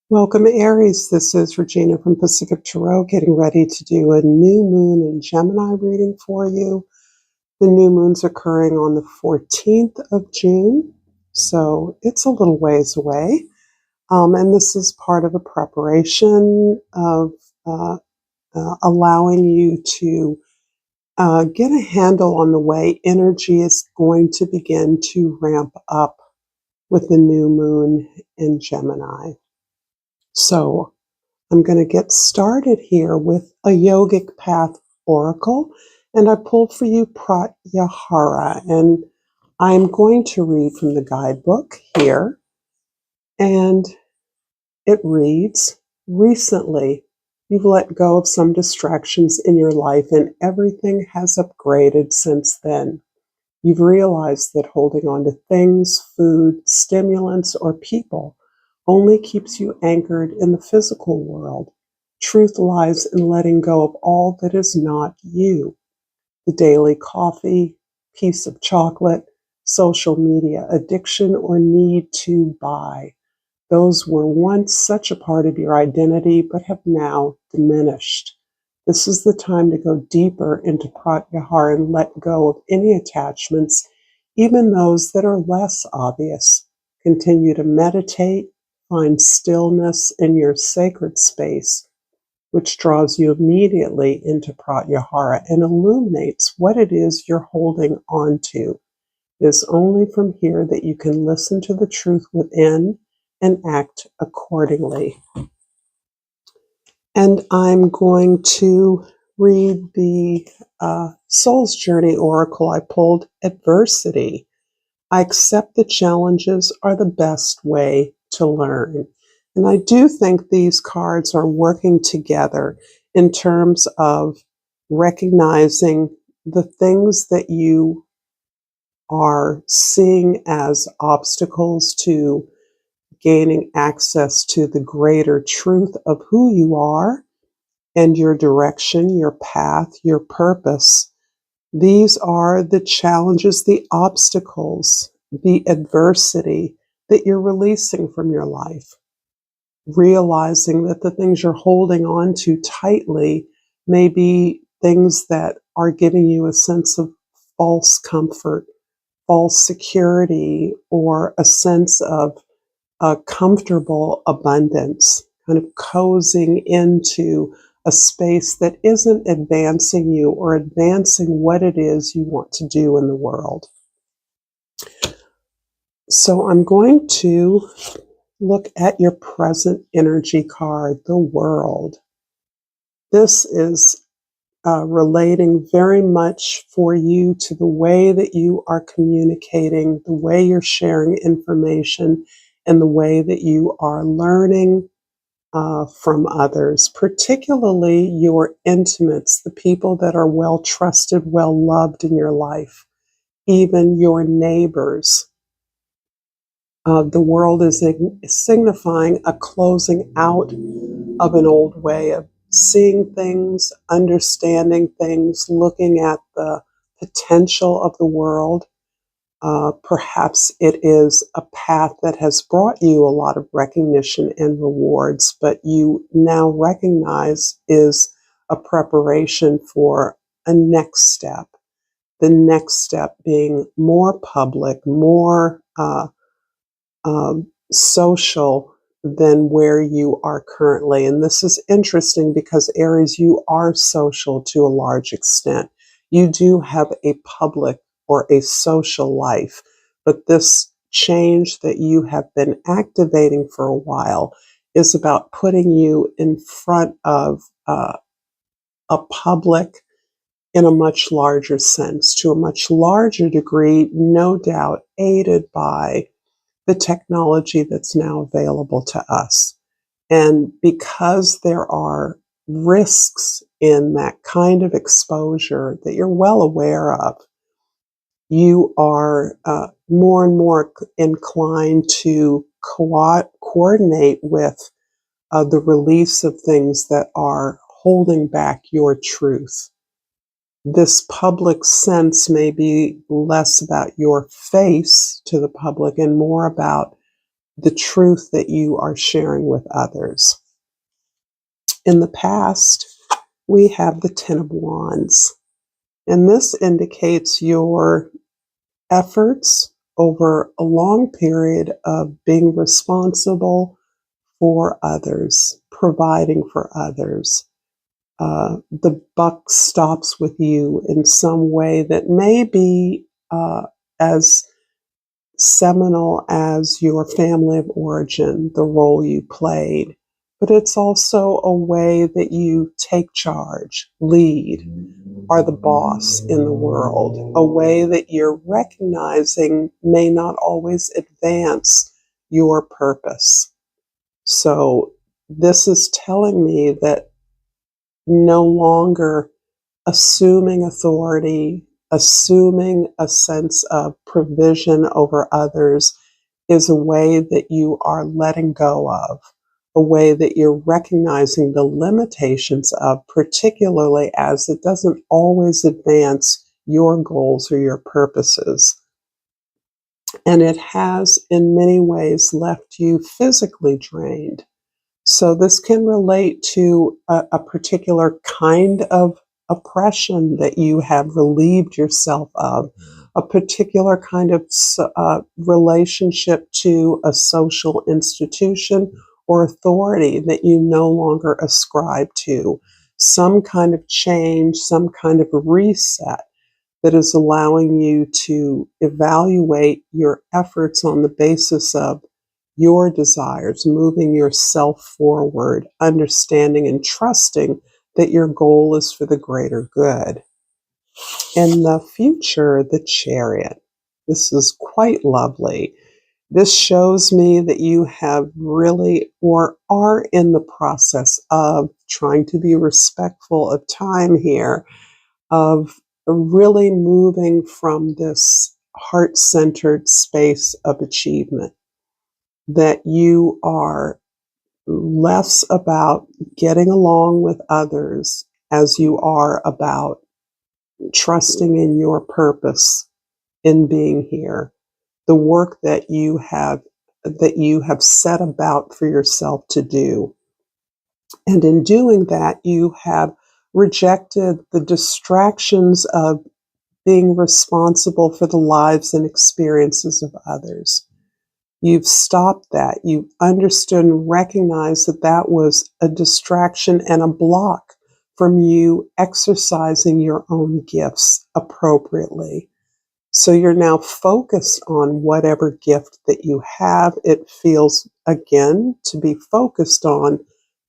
Welcome, Aries. This is Regina from Pacific Tarot, getting ready to do a new moon in Gemini reading for you. The new moon's occurring on the 14th of June, so it's a little ways away. And this is part of a preparation of allowing you to get a handle on the way energy is going to begin to ramp up with the new moon in Gemini. So I'm going to get started here with a yogic path oracle, and I pulled for you Pratyahara, and I'm going to read from the guidebook here, and it reads, recently, you've let go of some distractions in your life and everything has upgraded since then. You've realized that holding on to things, food, stimulants, or people only keeps you anchored in the physical world. Truth lies in letting go of all that is not you. The daily coffee, piece of chocolate, social media addiction, or need to buy. Those were once such a part of your identity, but have now diminished. This is the time to go deeper into Pratyahara and let go of any attachments, even those that are less obvious. Continue to meditate, find stillness in your sacred space, which draws you immediately into Pratyahara and illuminates what it is you're holding on to. It is only from here that you can listen to the truth within and act accordingly. And I'm going to read the Soul's Journey Oracle. I pulled Adversity. I accept that challenges are the best way to learn. And I do think these cards are working together in terms of recognizing the things that you are seeing as obstacles to gaining access to the greater truth of who you are and your direction, your path, your purpose. These are the challenges, the obstacles, the adversity that you're releasing from your life. Realizing that the things you're holding on to tightly may be things that are giving you a sense of false comfort, false security, or a sense of a comfortable abundance, kind of cozying into a space that isn't advancing you or advancing what it is you want to do in the world. So I'm going to look at your present energy card, the World. This is relating very much for you to the way that you are communicating, the way you're sharing information, and the way that you are learning from others, particularly your intimates, the people that are well trusted, well loved in your life, even your neighbors. The World is signifying a closing out of an old way of seeing things, understanding things, looking at the potential of the world. Perhaps it is a path that has brought you a lot of recognition and rewards, but you now recognize is a preparation for a next step. The next step being more public, more social than where you are currently. And this is interesting because Aries, you are social to a large extent. You do have a public or a social life, but this change that you have been activating for a while is about putting you in front of a public in a much larger sense, to a much larger degree, no doubt aided by the technology that's now available to us. And because there are risks in that kind of exposure that you're well aware of, you are more and more inclined to coordinate with the release of things that are holding back your truth. This public sense may be less about your face to the public and more about the truth that you are sharing with others. In the past, we have the Ten of Wands, and this indicates your efforts over a long period of being responsible for others, providing for others. The buck stops with you in some way that may be as seminal as your family of origin, the role you played, but it's also a way that you take charge, lead, are the boss in the world, a way that you're recognizing may not always advance your purpose. So this is telling me that no longer assuming authority, assuming a sense of provision over others is a way that you are letting go of, a way that you're recognizing the limitations of, particularly as it doesn't always advance your goals or your purposes. And it has, in many ways, left you physically drained. So this can relate to a particular kind of oppression that you have relieved yourself of, a particular kind of relationship to a social institution or authority that you no longer ascribe to, some kind of change, some kind of reset that is allowing you to evaluate your efforts on the basis of your desires, moving yourself forward, understanding and trusting that your goal is for the greater good. In the future, the Chariot. This is quite lovely. This shows me that you have really or are in the process of trying to be respectful of time here, of really moving from this heart-centered space of achievement, that you are less about getting along with others as you are about trusting in your purpose in being here, the work that you have set about for yourself to do. And in doing that, you have rejected the distractions of being responsible for the lives and experiences of others. You've stopped that. You understood and recognized that that was a distraction and a block from you exercising your own gifts appropriately. So you're now focused on whatever gift that you have. It feels, again, to be focused on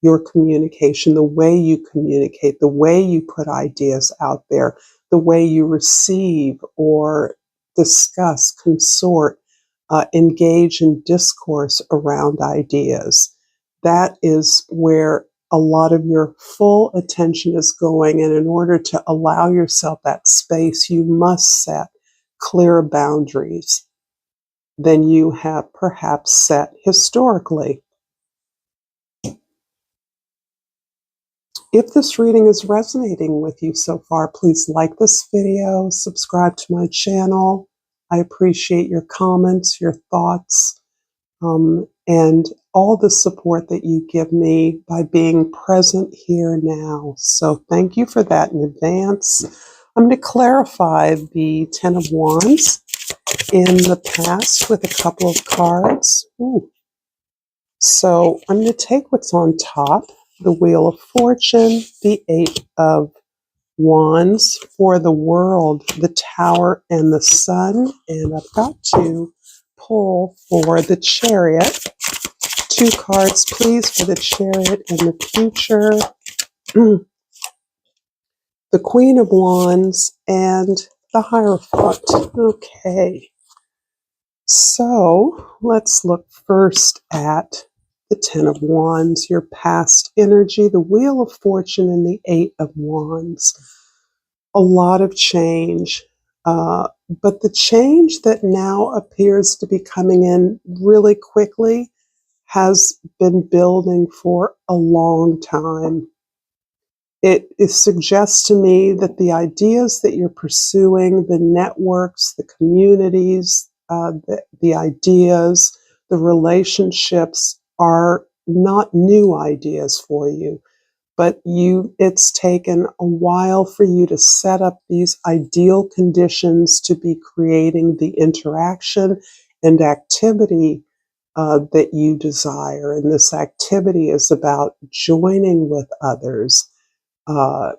your communication, the way you communicate, the way you put ideas out there, the way you receive or discuss, consort, engage in discourse around ideas. That is where a lot of your full attention is going. And in order to allow yourself that space, you must set clear boundaries than you have perhaps set historically. If this reading is resonating with you so far, please like this video, subscribe to my channel. I appreciate your comments, your thoughts, and all the support that you give me by being present here now. So thank you for that in advance. I'm going to clarify the Ten of Wands in the past with a couple of cards. Ooh. So I'm going to take what's on top, the Wheel of Fortune, the Eight of Wands for the world, the Tower and the Sun, and I've got to pull for the Chariot. 2 cards, please, for the Chariot and the future. The Queen of Wands and the Hierophant. Okay. So let's look first at the Ten of Wands, your past energy, the Wheel of Fortune, and the Eight of Wands. A lot of change, but the change that now appears to be coming in really quickly has been building for a long time. It suggests to me that the ideas that you're pursuing, the networks, the communities, the ideas, The relationships are not new ideas for you, but it's taken a while for you to set up these ideal conditions to be creating the interaction and activity that you desire. And this activity is about joining with others, uh,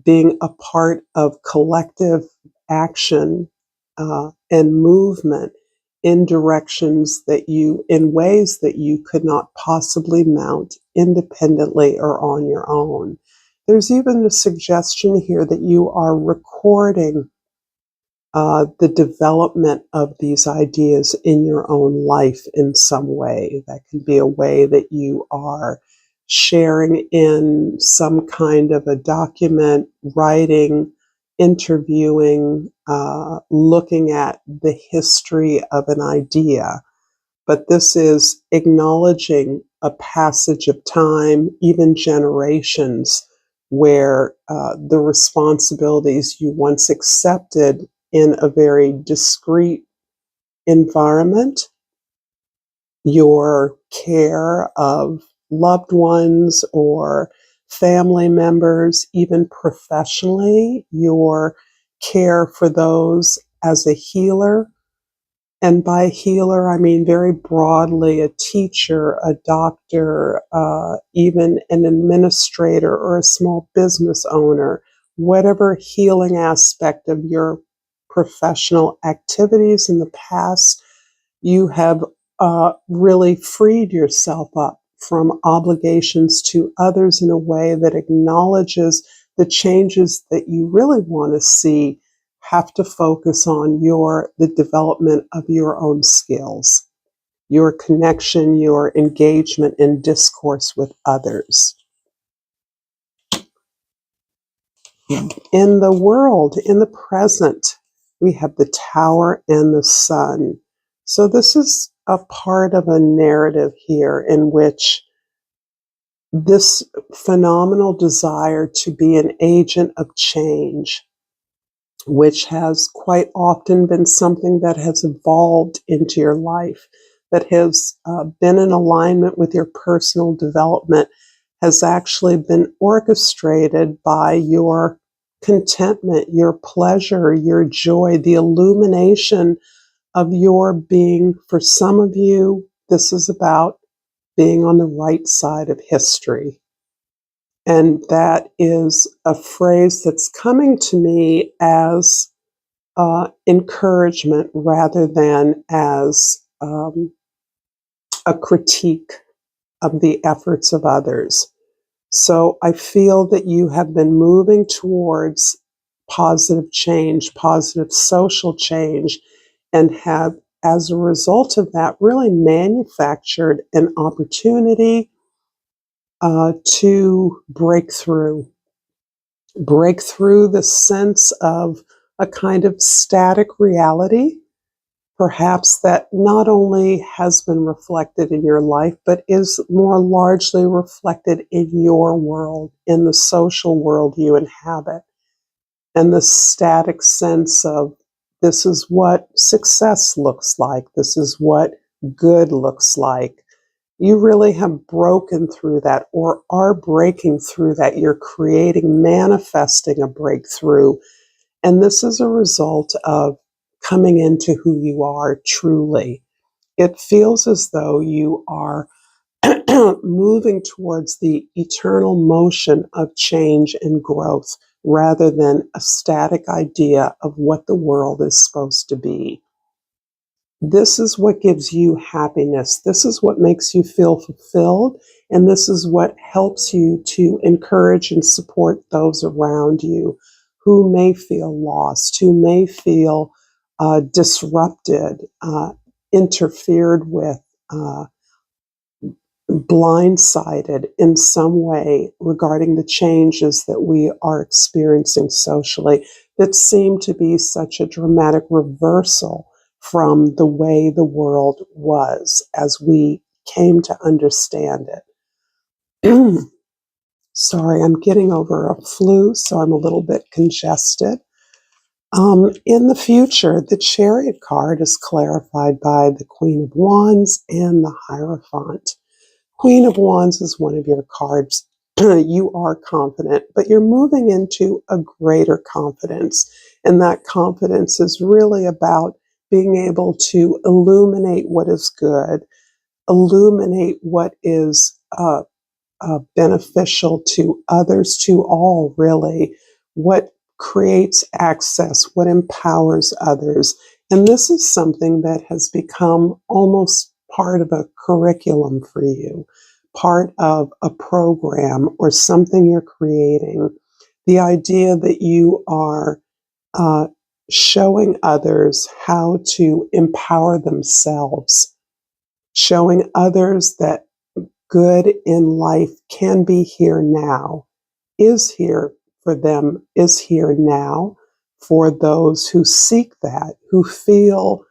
being a part of collective action and movement in in ways that you could not possibly mount independently or on your own. There's even a suggestion here that you are recording the development of these ideas in your own life in some way. That can be a way that you are sharing in some kind of a document, writing, interviewing, looking at the history of an idea. But this is acknowledging a passage of time, even generations, where the responsibilities you once accepted in a very discrete environment, your care of loved ones or family members, even professionally, your care for those as a healer. And by healer, I mean very broadly a teacher, a doctor, even an administrator or a small business owner, whatever healing aspect of your professional activities in the past, you have really freed yourself up from obligations to others in a way that acknowledges the changes that you really want to see have to focus on the development of your own skills, your connection, your engagement in discourse with others. In the world, in the present, we have the tower and the sun. So this is a part of a narrative here in which this phenomenal desire to be an agent of change, which has quite often been something that has evolved into your life, that has been in alignment with your personal development, has actually been orchestrated by your contentment, your pleasure, your joy, the illumination of your being. For some of you, this is about being on the right side of history. And that is a phrase that's coming to me as encouragement rather than as a critique of the efforts of others. So I feel that you have been moving towards positive change, positive social change, and have, as a result of that, really manufactured an opportunity to break through the sense of a kind of static reality, perhaps that not only has been reflected in your life, but is more largely reflected in your world, in the social world you inhabit, and the static sense of this is what success looks like, this is what good looks like. You really have broken through that or are breaking through that. You're creating, manifesting a breakthrough. And this is a result of coming into who you are truly. It feels as though you are moving towards the eternal motion of change and growth rather than a static idea of what the world is supposed to be. This is what gives you happiness. This is what makes you feel fulfilled. And this is what helps you to encourage and support those around you who may feel lost, who may feel disrupted, interfered with, blindsided in some way regarding the changes that we are experiencing socially that seem to be such a dramatic reversal from the way the world was as we came to understand it. Sorry, I'm getting over a flu, so I'm a little bit congested. In the future, the Chariot card is clarified by the Queen of Wands and the Hierophant. Queen of Wands is one of your cards. You are confident, but you're moving into a greater confidence. And that confidence is really about being able to illuminate what is good, illuminate what is beneficial to others, to all, really, what creates access, what empowers others. And this is something that has become almost part of a curriculum for you, part of a program or something you're creating. The idea that you are uh, showing others how to empower themselves, showing others that good in life can be here now, is here for them, is here now for those who seek that, who feel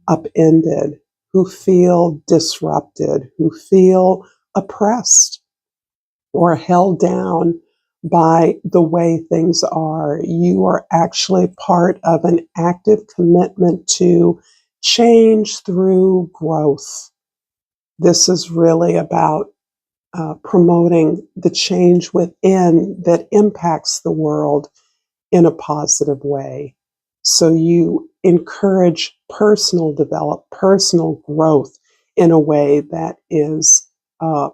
upended, who feel disrupted, who feel oppressed or held down by the way things are. You are actually part of an active commitment to change through growth. This is really about promoting the change within that impacts the world in a positive way. So you encourage personal develop, personal growth in a way that is uh,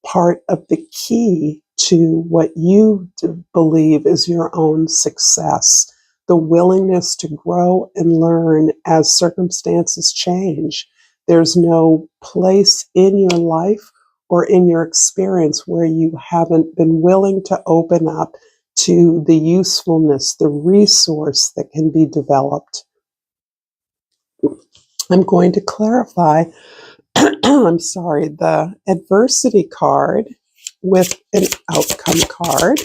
part of the key to what you believe is your own success. The willingness to grow and learn as circumstances change. There's no place in your life or in your experience where you haven't been willing to open up to the usefulness, the resource that can be developed. I'm going to clarify, I'm sorry, the adversity card with an outcome card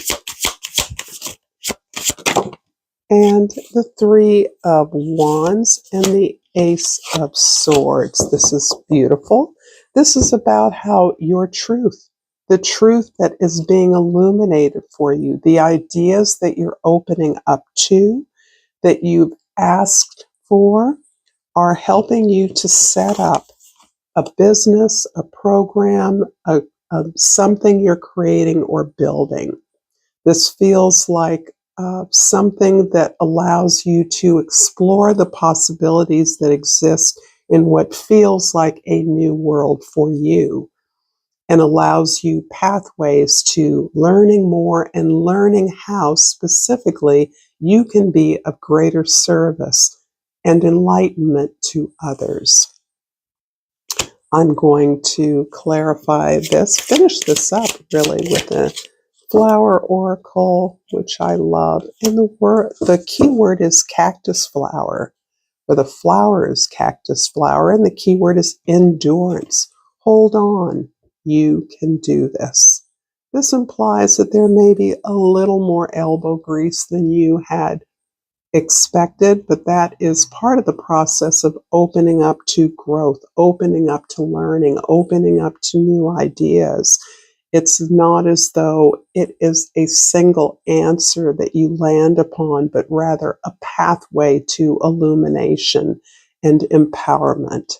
and the Three of Wands and the Ace of Swords. This is beautiful. This is about how your truth, the truth that is being illuminated for you, the ideas that you're opening up to, that you've asked for, are helping you to set up a business, a program, something you're creating or building. This feels like something that allows you to explore the possibilities that exist in what feels like a new world for you, and allows you pathways to learning more and learning how specifically you can be of greater service and enlightenment to others. I'm going to clarify this, finish this up really with a flower oracle, which I love. And the key word is cactus flower, or the flower is cactus flower, and the key word is endurance. Hold on, you can do this. This implies that there may be a little more elbow grease than you had expected, but that is part of the process of opening up to growth, opening up to learning, opening up to new ideas. It's not as though it is a single answer that you land upon, but rather a pathway to illumination and empowerment.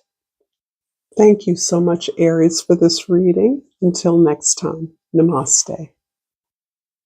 Thank you so much, Aries, for this reading. Until next time, namaste.